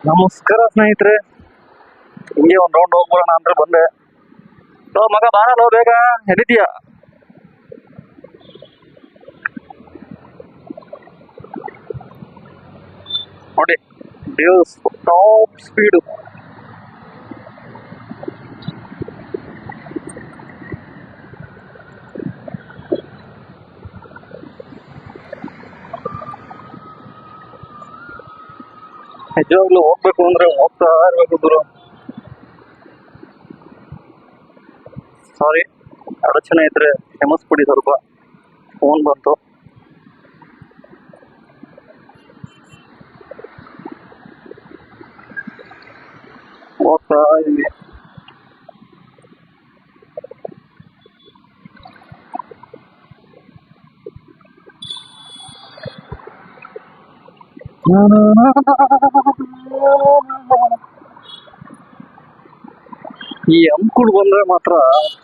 ನಮಸ್ಕಾರ ಸ್ನೇಹಿತರೆ. ಹಿಂಗೆ ಒಂದ್ ರೌಂಡ್ ಹೋಗ್ಬೋಣ ಅಂದ್ರೆ ಬಂದೆ. ಮಗ ಬಾರಲ್ಲ ಬೇಗ, ಎಲ್ಲಿದ್ಯಾ? ನೋಡಿ ಡ್ಯೂಸ್ ಟಾಪ್ ಸ್ಪೀಡು. ನಿಜವಾಗ್ಲೂ ಹೋಗ್ಬೇಕು ಅಂದ್ರೆ ಹೋಗ್ತಾ ಇರ್ಬೇಕು ಗುರು. ಸಾರಿ, ಅಡಚಣೆ ಇದ್ರೆ ಕ್ಷಮಿಸ್ಬಿಡಿ, ಸ್ವಲ್ಪ ಫೋನ್ ಬಂತು. ಹೋಗ್ತಾ ಇದೀನಿ. ಈ ಅಂಕುಳು ಬಂದ್ರೆ ಮಾತ್ರ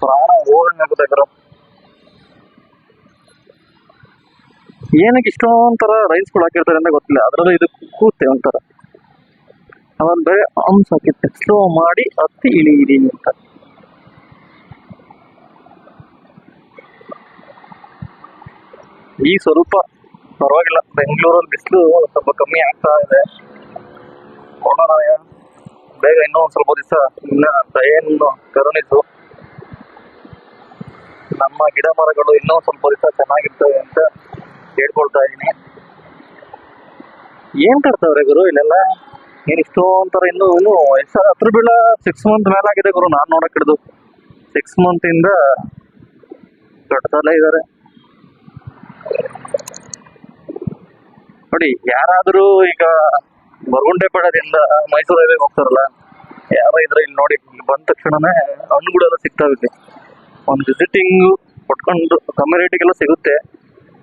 ಪ್ರಾಣ ಹೋಗಂಗಾಗುತ್ತೆ ಗುರು. ಏನಕ್ಕೆ ಇಷ್ಟೊಂಥರ ರೈಲ್ಸ್ಗಳು ಹಾಕಿರ್ತಾರೆ ಅಂತ ಗೊತ್ತಿಲ್ಲ. ಅದ್ರಲ್ಲೂ ಇದು ಕೂತೆ ಒಂಥರ ಅವನ್ ಬೇರೆ ಹಂಸ್ ಹಾಕಿತ್ತೆ, ಸ್ಲೋ ಮಾಡಿ ಹತ್ತಿ ಇಳಿ ಅಂತ. ಈ ಸ್ವಲ್ಪ ಪರವಾಗಿಲ್ಲ, ಬೆಂಗಳೂರಲ್ಲಿ ಬಿಸಿಲು ಸ್ವಲ್ಪ ಕಮ್ಮಿ ಆಗ್ತಾ ಇದೆ. ನೋಡೋಣ ಬೇಗ ಇನ್ನೂ ಒಂದ್ ಸ್ವಲ್ಪ ದಿವಸ ಇನ್ನ ಏನು ಕರುಣಿಸು, ನಮ್ಮ ಗಿಡ ಮರಗಳು ಇನ್ನೂ ಸ್ವಲ್ಪ ದಿವಸ ಚೆನ್ನಾಗಿರ್ತವೆ ಅಂತ ಹೇಳ್ಕೊಳ್ತಾ ಇದೀನಿ. ಏನ್ ಕಟ್ತಾವ್ರೆ ಗುರು ಇಲ್ಲೆಲ್ಲ? ಏನ್ ಇಷ್ಟೊಂಥರ ಇನ್ನು ಹತ್ರ ಬೀಳ 6 ಮಂತ್ ಮೇಲಾಗಿದೆ ಗುರು ನಾನ್ ನೋಡಕ್ ಹಿಡಿದು. 6 ಮಂತ್ ಇಂದ ಕಟ್ತಲೇ ಇದಾರೆ ನೋಡಿ. ಯಾರಾದ್ರೂ ಈಗ ಬರಗುಂಟೆಪಾಳ್ಯದಿಂದ ಮೈಸೂರು ಹೈವೇಗೆ ಹೋಗ್ತಾರಲ್ಲ, ಯಾರೋ ಇದ್ರೆ ಇಲ್ಲಿ ನೋಡಿ, ಇಲ್ಲಿ ಬಂದ ತಕ್ಷಣನೇ ಹಣ್ಣುಗಳೆಲ್ಲ ಸಿಗ್ತಾವೆ. ಇಲ್ಲಿ ಒಂದು ವಿಸಿಟಿಂಗ್ ಕೊಟ್ಕೊಂಡು ಕಮ್ಮಿ ರೇಟಿಗೆಲ್ಲ ಸಿಗುತ್ತೆ.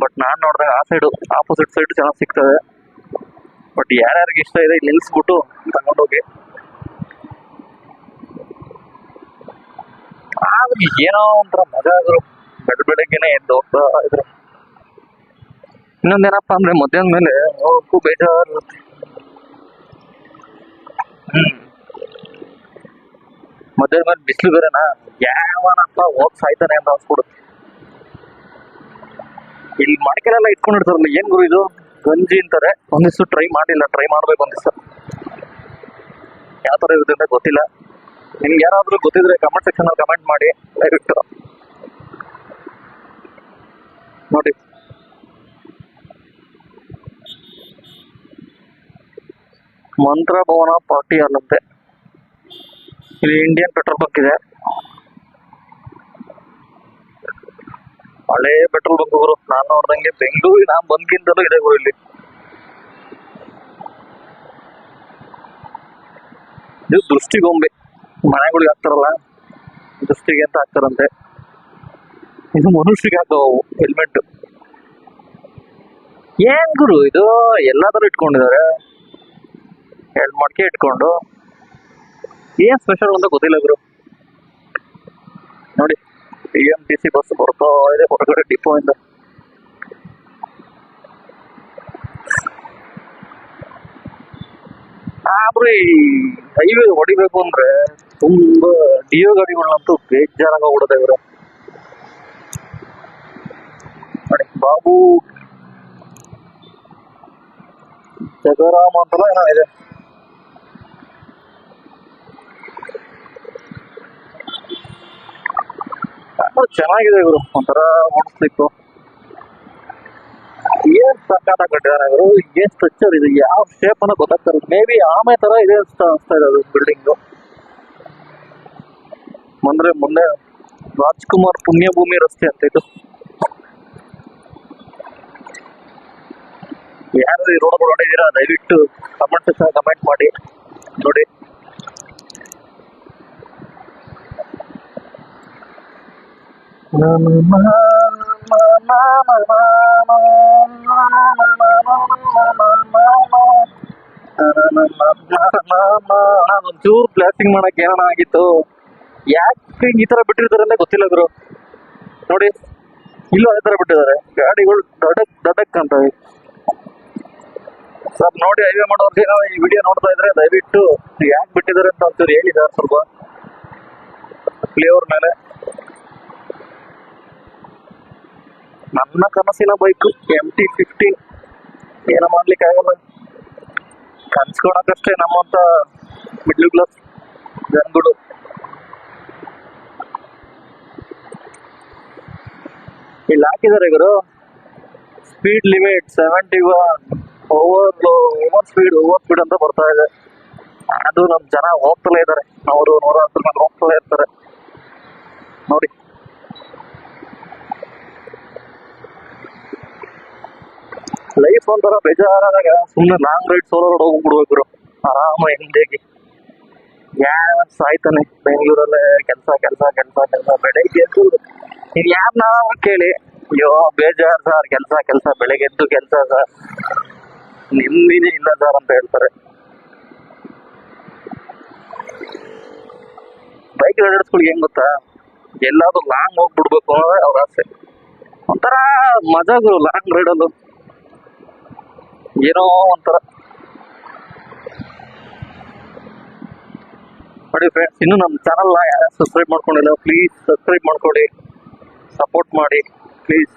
ಬಟ್ ನಾನ್ ನೋಡಿದಾಗ ಆ ಸೈಡು ಆಪೋಸಿಟ್ ಸೈಡ್ ಚೆನ್ನಾಗಿ ಸಿಗ್ತವೆ. ಬಟ್ ಯಾರ್ಯಾರಿಗೆ ಇಷ್ಟ ಇದೆ ಇಲ್ಲಿ ನಿಲ್ಸ್ಬಿಟ್ಟು ತಗೊಂಡೋಗಿ. ಆದ್ರೆ ಏನೋ ಒಂಥರ ಮಜಾ ಆದ್ರು ಬೆಳಗ್ಗೆನೆ ಎದ್ದು ಹೋಗ್ತಾ ಇದ್ರು. ಇನ್ನೊಂದೇನಪ್ಪಾ ಅಂದ್ರೆ ಮಧ್ಯಾಹ್ನ ಮೇಲೆ ಹೋಗಕ್ಕೂ ಬೇಜಾರು. ಮಧ್ಯಾಹ್ನ ಮೇಲೆ ಬಿಸಿಲು ಬೇರೆನಾ, ಯಾವನಪ್ಪ ಹೋಗ್ ಸಾಯ್ತಾನೆ ಅಂತ ಅನ್ಸ್ಬಿಡುತ್ತೆ. ಇಲ್ಲಿ ಮಡಿಕೆಲೆಲ್ಲ ಇಟ್ಕೊಂಡಿರ್ತಾರಲ್ಲ, ಏನ್ ಗುರು ಇದು ಗಂಜಿ ಅಂತಾರೆ. ಒಂದಿವ್ಸ ಟ್ರೈ ಮಾಡಿಲ್ಲ, ಟ್ರೈ ಮಾಡ್ಬೇಕು ಒಂದಿವ್ಸ. ಯಾವ ತರ ಇರುತ್ತೆ ಅಂತ ಗೊತ್ತಿಲ್ಲ. ನಿಮ್ಗೆ ಯಾರಾದ್ರೂ ಗೊತ್ತಿದ್ರೆ ಕಮೆಂಟ್ ಸೆಕ್ಷನ್ ಅಲ್ಲಿ ಕಮೆಂಟ್ ಮಾಡಿ ದಯವಿಟ್ಟು. ನೋಡಿ ಮಂತ್ರ ಭವನ ಪಾರ್ಟಿ ಅಲ್ಲಂತೆ. ಇಲ್ಲಿ ಇಂಡಿಯನ್ ಪೆಟ್ರೋಲ್ ಬಂಕ್ ಇದೆ, ಹಳೆ ಪೆಟ್ರೋಲ್ ಬಂಕ್ ಗುರು. ನಾನ್ ನೋಡ್ದಂಗೆ ಬೆಂಗಳೂರಿಗೆ ನಾನ್ ಬಂದ್ಕಿಂತಲೂ ಇದೆ ಗುರು ಇಲ್ಲಿ. ಇದು ದೃಷ್ಟಿಗೊಂಬೆ, ಮನೆಗಳಿಗೆ ಹಾಕ್ತಾರಲ್ಲ ದೃಷ್ಟಿಗೆ ಅಂತ ಹಾಕ್ತಾರಂತೆ. ಇದು ಮನುಷ್ಯರಿಗೆ ಹಾಕವು ಹೆಲ್ಮೆಟ್. ಏನ್ ಗುರು ಇದು ಎಲ್ಲಾದ್ರೂ ಇಟ್ಕೊಂಡಿದ್ದಾರೆ, ಎರಡು ಮಡಿಕೆ ಇಟ್ಕೊಂಡು. ಏನ್ ಸ್ಪೆಷಲ್ ಅಂತ ಗೊತ್ತಿಲ್ಲ ಗುರು. ನೋಡಿ BMTC ಬಸ್ ಬರ್ತಾ ಇದೆ ಹೊರಗಡೆ ಡಿಪೋ ಇಂದ. ಆದ್ರೆ ಈ ಹೈವೇ ಹೊಡಿಬೇಕು ಅಂದ್ರೆ ತುಂಬಾ ಡಿಯೋ ಗಾಡಿಗಳನ್ನಂತೂ ಬೇಜಾರಾಗೋಗ್ಬಿಡುತ್ತೆ ಇವರು. ನೋಡಿ ಬಾಬು ಜಗರಾಮ ಅಂತಲ್ಲ ಏನೋ ಇದೆ. ಚೆನ್ನಾಗಿದೆ ಇವರು, ಒಂಥರ ಓಡಿಸ್ಲಿಕ್ಕೆ. ಏನ್ ಸಕ್ಕತ್ತ ಕಟ್ಟಿದಾರೆ ಇವರು. ಏನ್ ಸ್ಟ್ರಕ್ಚರ್ ಇದು, ಯಾವ ಶೇಪ್ ಅನ್ನೋ ಗೊತ್ತಾಗ್ತಾರೆ. ಮೇ ಬಿ ಆಮೆ ತರ ಇದೆ ಅನಿಸ್ತಾ ಇದೆ ಅದು ಬಿಲ್ಡಿಂಗ್. ಅಂದ್ರೆ ಮುಂದೆ ರಾಜ್ಕುಮಾರ್ ಪುಣ್ಯಭೂಮಿ ರಸ್ತೆ ಅಂತ ಇದು. ಯಾರು ಈ ರೋಡ್ ನೋಡಿದೀರಾ ದಯವಿಟ್ಟು ಕಮೆಂಟ್ ಸೆಕ್ಷನ್ ಕಮೆಂಟ್ ಮಾಡಿ ನೋಡಿ. ಒಂಚೂರು ಬ್ಲಾಸ್ಟಿಂಗ್ ಮಾಡಕ್ ಏನಾನ ಆಗಿತ್ತು. ಯಾಕೆ ಈ ತರ ಬಿಟ್ಟಿರ್ತಾರೆ ಅಂತ ಗೊತ್ತಿಲ್ಲ ಗುರು. ನೋಡಿ ಇಲ್ಲೂ ಅದೇ ತರ ಬಿಟ್ಟಿದ್ದಾರೆ ಗಾಡಿಗಳು, ದಡಕ್ ದಡಕ್ ಅಂತವೆ. ಸರ್ ನೋಡಿ, ಹೈವೇ ಮಾಡೋರ್ಗೆ ಈ ವಿಡಿಯೋ ನೋಡ್ತಾ ಇದ್ರೆ ದಯವಿಟ್ಟು ಯಾಕೆ ಬಿಟ್ಟಿದ್ದಾರೆ ಅಂತ ಒಂಚೂರು ಹೇಳಿ ಸರ್, ಸ್ವಲ್ಪ ಫ್ಲೇವರ್ ಮೇಲೆ. ನನ್ನ ಕನಸಿನ ಬೈಕು MT-15, ಏನೋ ಮಾಡ್ಲಿಕ್ಕೆ ಆಗಲ್ಲ, ಕನ್ಸ್ಕೊಳಕಷ್ಟೇ ನಮ್ಮಂತ ಮಿಡ್ಲ್ ಕ್ಲಾಸ್ ಜನಗಳು. ಇಲ್ಲಿ ಹಾಕಿದ್ದಾರೆ ಗುರು, ಸ್ಪೀಡ್ ಲಿಮಿಟ್ 71, ಓವರ್ ಸ್ಪೀಡ್ ಅಂತ ಬರ್ತಾ ಇದೆ. ಅದು ನಮ್ ಜನ ಹೋಗ್ತಲೇ ಇದ್ದಾರೆ, ಅವರು 110 ಮೇಲೆ ಹೋಗ್ತಲೇ ಇರ್ತಾರೆ ನೋಡಿ. ಲೈಫ್ ಒಂಥರ ಬೇಜಾರಾದಾಗ ಸುಮ್ಮನೆ ಲಾಂಗ್ ರೈಡ್ ಸೋಲೋ ರೋಡ್ ಹೋಗ್ಬಿಡ್ಬೇಕು ಆರಾಮ ಹಿಂದೇಗಿ. ಯಾವ ಸಾಯ್ತಾನೆ ಬೆಂಗಳೂರಲ್ಲೇ ಕೆಲ್ಸ ಕೆಲ್ಸ ಕೆಲ್ಸ ಕೆಲ್ಸ ಬೆಳಗ್ಗೆ ಎದ್ದು ನೀವ್ ಯಾರನ್ನ ಕೇಳಿ, ಅಯ್ಯೋ ಬೇಜಾರ್ ಸರ್, ಕೆಲ್ಸ ಕೆಲ್ಸ ಬೆಳಗ್ಗೆ ಎದ್ದು ಕೆಲ್ಸ ಸರ್, ನೆಮ್ಮದಿನೇ ಇಲ್ಲ ಸರ್ ಅಂತ ಹೇಳ್ತಾರೆ. ಬೈಕ್ ರೈಡರ್ಸ್ಗಳಿಗೆ ಹೆಂಗ್ ಗೊತ್ತಾ, ಎಲ್ಲಾದ್ರೂ ಲಾಂಗ್ ಹೋಗ್ಬಿಡ್ಬೇಕು ಅನ್ನೋದೇ ಅವ್ರ ಆಸೆ. ಒಂಥರ ಮಜಾಗು ಲಾಂಗ್ ರೈಡಲ್ಲೂ, ಏನೋ ಒಂಥರ. ನೋಡಿ ಫ್ರೆಂಡ್ಸ್, ಇನ್ನು ನಮ್ಮ ಚಾನಲ್ನ ಯಾರು ಸಬ್ಸ್ಕ್ರೈಬ್ ಮಾಡ್ಕೊಂಡಿಲ್ಲ, ಪ್ಲೀಸ್ ಸಬ್ಸ್ಕ್ರೈಬ್ ಮಾಡ್ಕೊಳ್ಳಿ, ಸಪೋರ್ಟ್ ಮಾಡಿ ಪ್ಲೀಸ್.